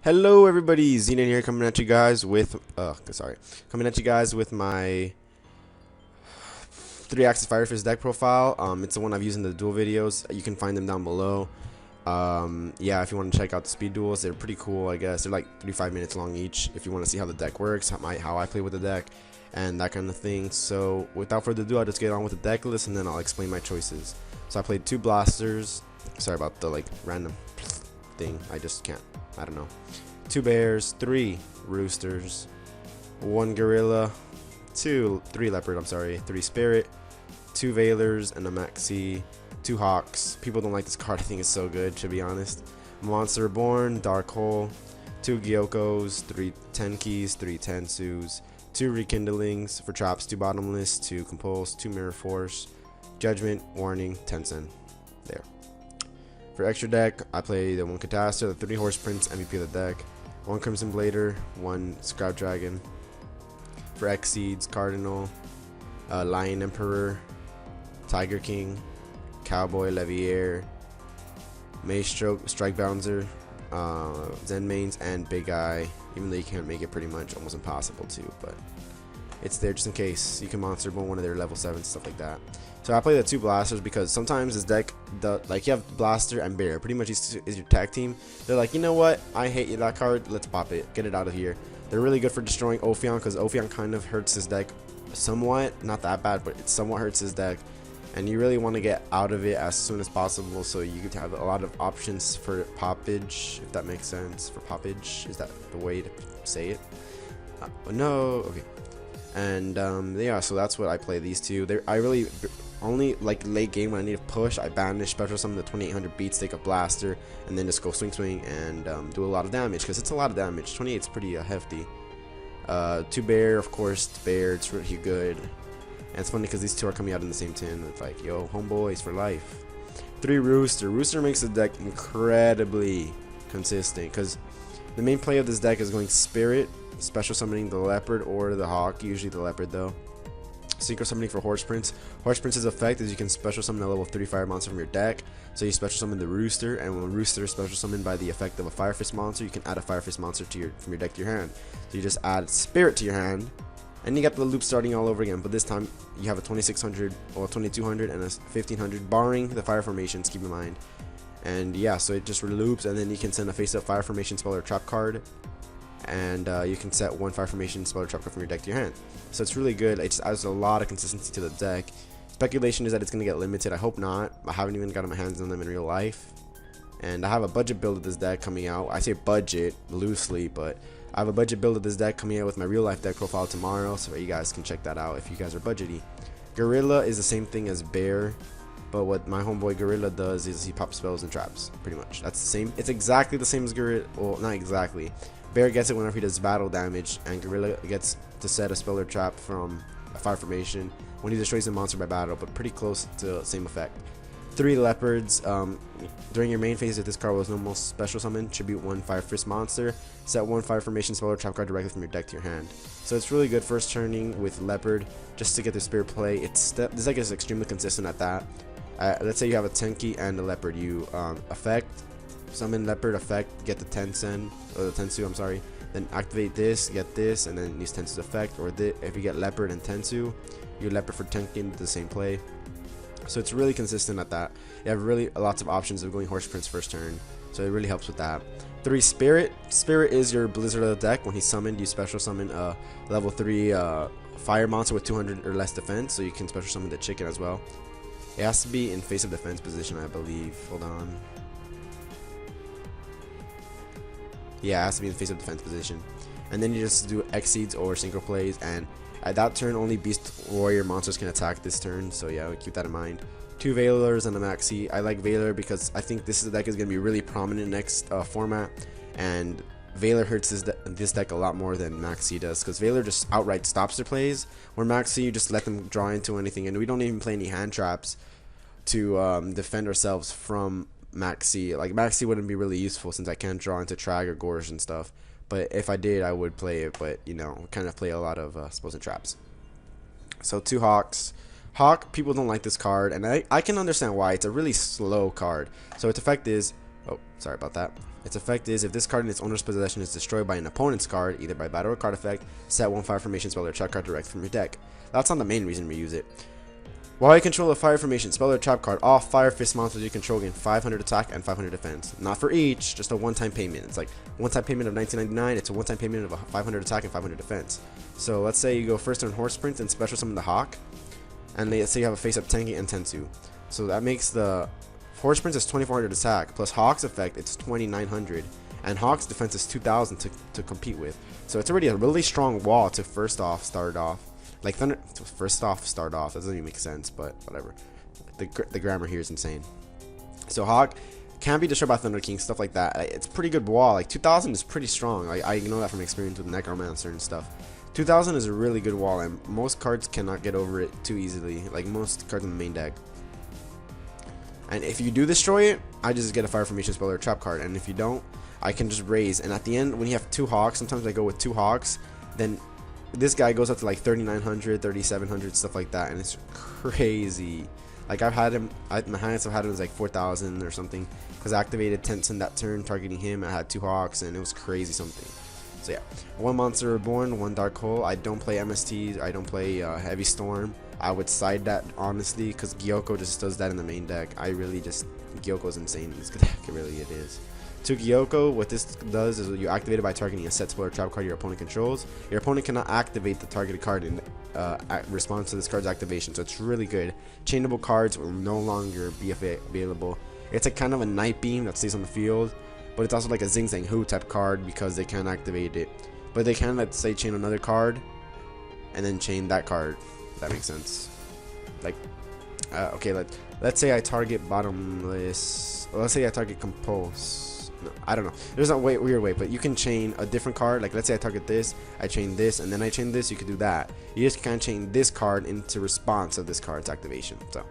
Hello everybody, Xenon here coming at you guys with my Thre Axis Firefist deck profile. It's the one I've used in the duel videos. You can find them down below. Yeah, if you want to check out the speed duels, they're pretty cool, I guess. They're like 35 minutes long each. If you want to see how the deck works, how I play with the deck, and that kind of thing. So without further ado, I'll just get on with the deck list and then I'll explain my choices. So I played 2 blasters. Sorry about the like random thing. I just can't. I don't know. 2 bears, 3 roosters, 1 gorilla, 3 leopard, 3 spirit, 2 veilers, and a maxi, 2 hawks. People don't like this card. I think it's so good, to be honest. Monster Reborn, dark hole, 2 gyokos, 3 tenkis, 3 tensus, 2 rekindlings for traps, 2 bottomless, 2 compulse, 2 mirror force, judgment, warning, tensen. There. For extra deck, I play the 1 Catastor, the 3 Horse Prince, MVP of the deck, 1 Crimson Blader, 1 Scout Dragon. For X Seeds, Cardinal, Lion Emperor, Tiger King, Cowboy Levier, Maestroke, Strike Bouncer, Zen Mains, and Big Eye. Even though you can't make it pretty much almost impossible to, but it's there just in case. You can monster bone one of their level 7 stuff like that. So I play the 2 blasters because sometimes this deck, like you have blaster and bear, pretty much is your tag team. They're like, you know what? I hate you that card. Let's pop it. Get it out of here. They're really good for destroying Ophion because Ophion kind of hurts his deck somewhat, not that bad, but it somewhat hurts his deck. And you really want to get out of it as soon as possible, so you could have a lot of options for poppage, if that makes sense. For poppage, is that the way to say it? No, okay. And yeah, so that's what I play these 2. I really only like late game when I need to push, I banish special summon the 2800 beats, take a blaster, and then just go swing and do a lot of damage because it's a lot of damage. 28 is pretty hefty. 2 bear, of course, bear, it's really good. And it's funny because these 2 are coming out in the same tin. It's like, yo, homeboys for life. 3 rooster. Rooster makes the deck incredibly consistent because the main play of this deck is going spirit, special summoning the leopard or the hawk, usually the leopard though. Synchro summoning for Horse Prince. Horse Prince's effect is you can special summon a level 3 fire monster from your deck. So you special summon the rooster, and when rooster is special summoned by the effect of a fire fist monster, you can add a fire fist monster from your deck to your hand. So you just add spirit to your hand, and you got the loop starting all over again. But this time you have a 2600 or 2200 and a 1500, barring the fire formations. Keep in mind. And yeah, so it just loops, and then you can send a face-up fire formation spell or trap card. And you can set 1 fire formation spell or trap card from your deck to your hand. So it's really good. It just adds a lot of consistency to the deck. Speculation is that it's going to get limited. I hope not. I haven't even gotten my hands on them in real life. And I have a budget build of this deck coming out. I say budget loosely, but I have a budget build of this deck coming out with my real life deck profile tomorrow, so you guys can check that out if you guys are budgety. Gorilla is the same thing as bear, but what my homeboy Gorilla does is he pops spells and traps, pretty much. That's the same. It's exactly the same as Gorilla. Well, not exactly. Bear gets it whenever he does battle damage, and Gorilla gets to set a spell or trap from a fire formation when he destroys a monster by battle, but pretty close to the same effect. 3 leopards. During your main phase, if this card was normal special summon, tribute 1 fire fist monster, set 1 fire formation spell or trap card directly from your deck to your hand. So it's really good first turning with leopard just to get the spirit play. This deck is extremely consistent at that. Let's say you have a tenki and a leopard. You effect summon leopard, effect, get the tensen or the tensu, I'm sorry, then activate this, get this, and then use tensu's effect. Or if you get leopard and tensu, you leopard for tenkin, the same play. So it's really consistent at that. You have really lots of options of going Horse Prince first turn, so it really helps with that. 3 spirit. Spirit is your blizzard of the deck. When he's summoned, you special summon a level 3 fire monster with 200 or less defense, so you can special summon the chicken as well. It has to be in face of defense position, I believe. Hold on. Yeah, it has to be in face of defense position. And then you just do X Seeds or synchro plays, and at that turn only beast warrior monsters can attack this turn, so yeah, keep that in mind. 2 veilers and a maxi. I like Veiler because I think this deck is going to be really prominent next format, and Veiler hurts this deck a lot more than Maxi does, because Veiler just outright stops their plays, where Maxi you just let them draw into anything, and we don't even play any hand traps to defend ourselves from Maxi. Like, Maxi wouldn't be really useful since I can't draw into Trag or Gorge and stuff, but if I did I would play it, but you know, kind of play a lot of spells and traps. So 2 hawks. Hawk, people don't like this card, and I can understand why. It's a really slow card. So its effect is Oh, sorry about that. Its effect is if this card in its owner's possession is destroyed by an opponent's card, either by battle or card effect, set one fire formation spell or trap card direct from your deck. That's not the main reason we use it. While you control a fire formation spell or trap card, all fire fist monsters you control gain 500 attack and 500 defense. Not for each, just a one-time payment. It's like one-time payment of 1999. It's a one-time payment of 500 attack and 500 defense. So let's say you go first on Horse Sprint and special summon the Hawk, and let's say you have a face-up Tenki and Tensu. So that makes the Horse Sprint is 2400 attack plus Hawk's effect it's 2900, and Hawk's defense is 2000 to compete with. So it's already a really strong wall to first off start off. Like Thunder, start off. That doesn't even make sense, but whatever. The grammar here is insane. So Hawk can be destroyed by Thunder King, stuff like that. It's pretty good wall. Like 2000 is pretty strong. Like I know that from experience with Necromancer and stuff. 2000 is a really good wall, and most cards cannot get over it too easily. Like most cards in the main deck. And if you do destroy it, I just get a fire formation spell or a trap card. And if you don't, I can just raise. And at the end, when you have two Hawks, sometimes I go with two Hawks. Then this guy goes up to like 3900, 3700, stuff like that, and it's crazy. Like I've had him, my highest I've had him was like 4000 or something, because I activated Tensen that turn targeting him. I had two Hawks and it was crazy something. So yeah, one Monster Reborn, one Dark Hole. I don't play MSTs, I don't play Heavy Storm. I would side that honestly, because Gyoko just does that in the main deck. Gyoko's insane in this deck, it is. To Gyoko, what this does is you activate it by targeting a set spell or trap card your opponent controls. Your opponent cannot activate the targeted card in response to this card's activation, so it's really good. Chainable cards will no longer be available. It's a kind of a Night Beam that stays on the field, but it's also like a Zing Zang Hu type card because they can't activate it. But they can, let's say, chain another card and then chain that card. If that makes sense. Like, okay, let's say I target Bottomless. Let's say I target Compulse. No, I don't know. There's a weird way, but you can chain a different card. Like let's say I target this, I chain this, and then I chain this. You could do that. You just can't chain this card into response of this card's activation. So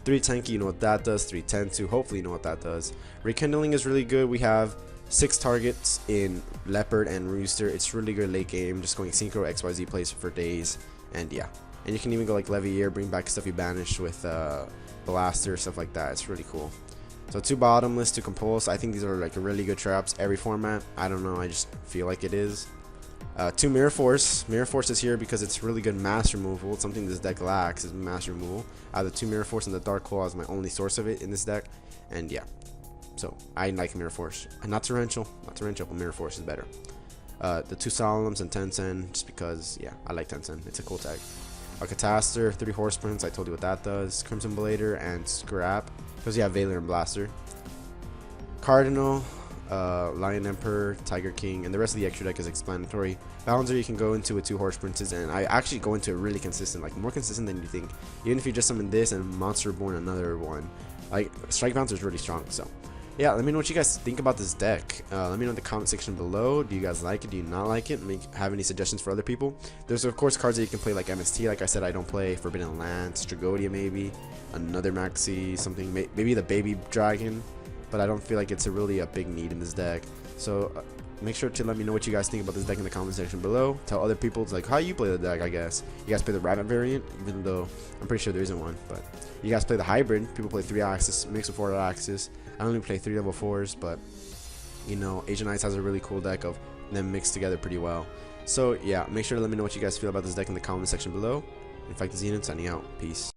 3 Tenki, you know what that does. 3 Tensu, hopefully you know what that does. Rekindling is really good. We have 6 targets in Leopard and Rooster. It's really good late game. Just going Synchro XYZ plays for days, and yeah. And you can even go like Levier, bring back stuff you banished with Blaster, stuff like that. It's really cool. So 2 Bottomless, 2 Compulse. I think these are like really good traps every format. I don't know, I just feel like it is. 2 Mirror Force. Mirror Force is here because it's really good mass removal. It's something this deck lacks is mass removal. I have the 2 Mirror Force and the Dark Claw as my only source of it in this deck. And yeah, so I like Mirror Force. Not Torrential, but Mirror Force is better. The 2 Solemns and Tensen, just because, yeah, I like Tensen. It's a cool tag. A Catastor, 3 Horse Sprints, I told you what that does. Crimson Blader and Scrap, because you have Valor and Blaster. Cardinal, Lion Emperor, Tiger King, and the rest of the extra deck is explanatory. Balancer you can go into with 2 Horse Princes, and I actually go into it really consistent, like more consistent than you think. Even if you just summon this and Monster Reborn another one, like Strike Bouncer is really strong. So yeah, let me know what you guys think about this deck. Let me know in the comment section below. Do you guys like it? Do you not like it? Have any suggestions for other people? There's of course cards that you can play like MST. Like I said, I don't play Forbidden Lance, Stragodia maybe, another Maxi, something, maybe the Baby Dragon, but I don't feel like it's really a big need in this deck. So make sure to let me know what you guys think about this deck in the comment section below. Tell other people like how you play the deck. I guess you guys play the Rabbit variant, even though I'm pretty sure there isn't one, but you guys play the hybrid. People play 3 Axis, mix with 4 Axis. I only play 3 level 4s, but you know, Asian Knights has a really cool deck of them mixed together pretty well. So yeah, make sure to let me know what you guys feel about this deck in the comment section below. InfectedXenon signing out. Peace.